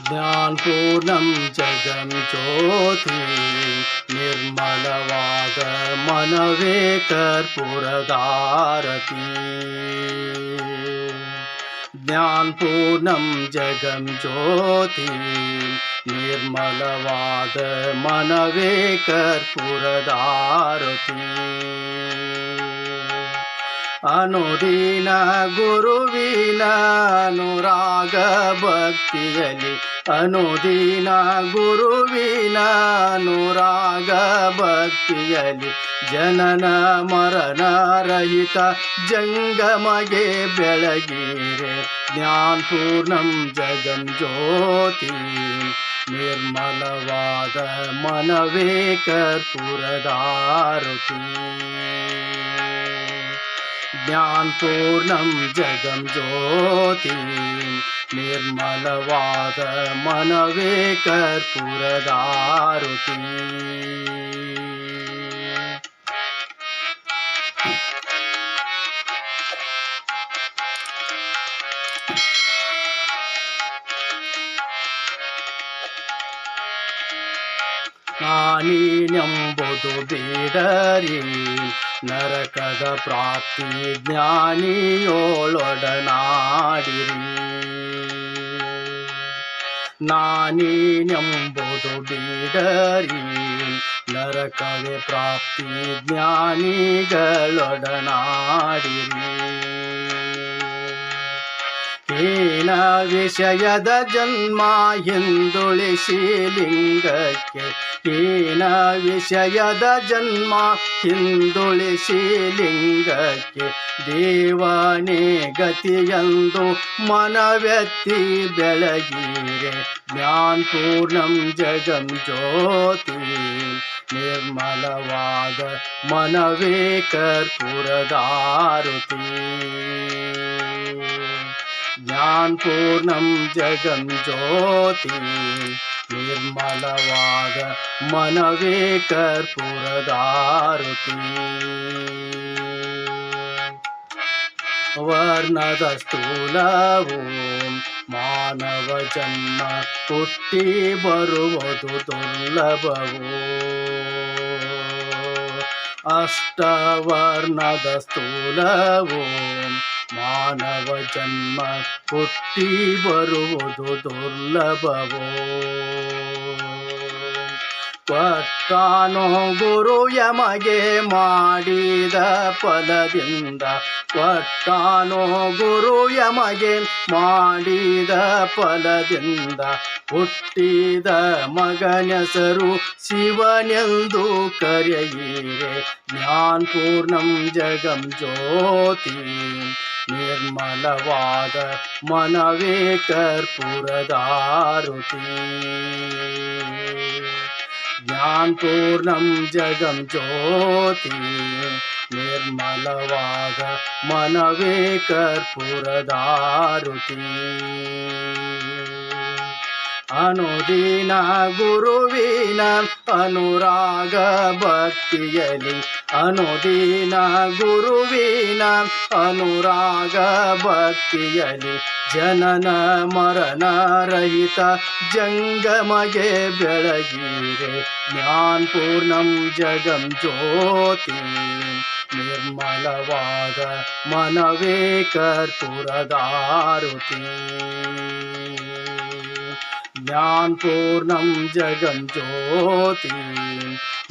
ಜ್ಞಾನಪೂರ್ಣಂ ಜಗಜ್ಯೋತಿ ನಿರ್ಮಲವಾದ ಮನವೇ ಕರ್ಪೂರದಾರತಿ. ಜ್ಞಾನಪೂರ್ಣಂ ಜಗಜ್ಯೋತಿ ನಿರ್ಮಲವಾದ ಮನವೇ ಕರ್ಪೂರದಾರತಿ. ಅನುದಿನ ಗುರುವಿನ ಅನುರಾಗ ಭಕ್ತಿಯಲಿ, ಅನುದಿನ ಗುರುವಿನ ಅನುರಾಗ ಭಕ್ತಿಯಲಿ, ಜನನ ಮರಣ ರಹಿತ ಜಂಗಮಗೆ ಬೆಳಗಿರೆ. ಜ್ಞಾನಪೂರ್ಣಂ ಜಗಜ್ಯೋತಿ ನಿರ್ಮಲವಾದ ಮನವೇ ಕರ್ಪೂರದಾರತಿ. ಜ್ಞಾನಪೂರ್ಣಂ ಜಗಜ್ಯೋತಿ ನಿರ್ಮಲವಾದ ಮನವೇ ಕರ್ಪೂರದಾರತಿ. ನಾನೀನೆಂಬುದು ಬೇಡರಿ ನರಕದ ಪ್ರಾಪ್ತಿ ಜ್ಞಾನಿಯೋಳೊಡನಾಡಿರಿ. ನಾನೀನೆಂಬುದು ಬೇಡರಿ ನರಕದ ಪ್ರಾಪ್ತಿ ಜ್ಞಾನಿಗಳೊಡನಾಡಿರಿ. ಹೀನ ವಿಷಯದ ಜನ್ಮ ಹಿಂದುಳಿಸಿ ಲಿಂಗಕ್ಕೆ, ಹೀನ ವಿಷಯದ ಜನ್ಮ ಹಿಂದುಳಿಸಿ ಲಿಂಗಕ್ಕೆ, ದೇವನೇ ಗತಿಯಂದು ಮನವೆತ್ತಿ ಬೆಳಗಿರೆ. ಜ್ಞಾನಪೂರ್ಣಂ ಜಗಜ್ಯೋತಿ ನಿರ್ಮಲವಾದ ಮನವೇ ಕರ್ಪೂರದಾರತಿ. ಜ್ಞಾನಪೂರ್ಣಂ ಜಗಜ್ಯೋತಿ ನಿರ್ಮಲವಾದ ಮನವೇ ಕರ್ಪೂರದಾರತಿ. ವರ್ಣದ ಸ್ಥೂಲವು ಮಾನವ ಜನ್ಮ ಹುಟ್ಟಿ ಬರುವುದು ದುರ್ಲಭವು. ಅಷ್ಟವರ್ಣದ ಸ್ಥೂಲವು ಮಾನವ ಜನ್ಮ ಹುಟ್ಟಿ ಬರುವುದು ದುರ್ಲಭವೋ. ಕೊಟ್ಟಾನೋ ಗುರು ಯಮಗೆ ಮಾಡಿದ ಫಲದಿಂದ, ಕೊಟ್ಟಾನೋ ಗುರು ಯಮಗೆ ಮಾಡಿದ ಫಲದಿಂದ, ಹುಟ್ಟಿದ ಮಗನೆಸರು ಶಿವನೆಂದು ಕರೆಯಿರೆ. ಜ್ಞಾನಪೂರ್ಣಂ ಜಗಜ್ಯೋತಿ ನಿರ್ಮಲವಾದ ಮನವೇ ಕರ್ಪೂರದಾರತಿ. ಜ್ಞಾನಪೂರ್ಣಂ ಜಗಜ್ಯೋತಿ ನಿರ್ಮಲವಾದ ಮನವೇ ಕರ್ಪೂರದಾರತಿ. ಅನುದಿನ ಗುರುವಿನ ಅನುರಾಗ ಭಕ್ತಿಯಲಿ, ಅನುದಿನ ಗುರುವಿನ ಅನುರಾಗ ಭಕ್ತಿಯಲಿ, ಜನನ ಮರಣ ರಹಿತ ಜಂಗಮಗೆ ಬೆಳಗಿರೆ. ಜ್ಞಾನಪೂರ್ಣಂ ಜಗಜ್ಯೋತಿ ನಿರ್ಮಲವಾದ ಮನವೇ ಕರ್ಪೂರದಾರತಿ. ಜ್ಞಾನಪೂರ್ಣಂ ಜಗಜ್ಯೋತಿ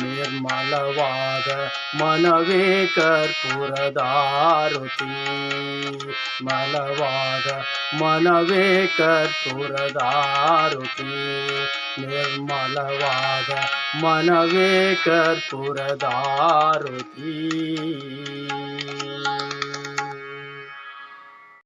ನಿರ್ಮಲವಾದ ಮನವೇ ಕರ್ಪೂರದಾರತಿ. ಮಲವಾದ ಮನವೇ ಕರ್ಪೂರದಾರತಿ. ನಿರ್ಮಲವಾದ ಮನವೇ ಕರ್ಪೂರದಾರತಿ.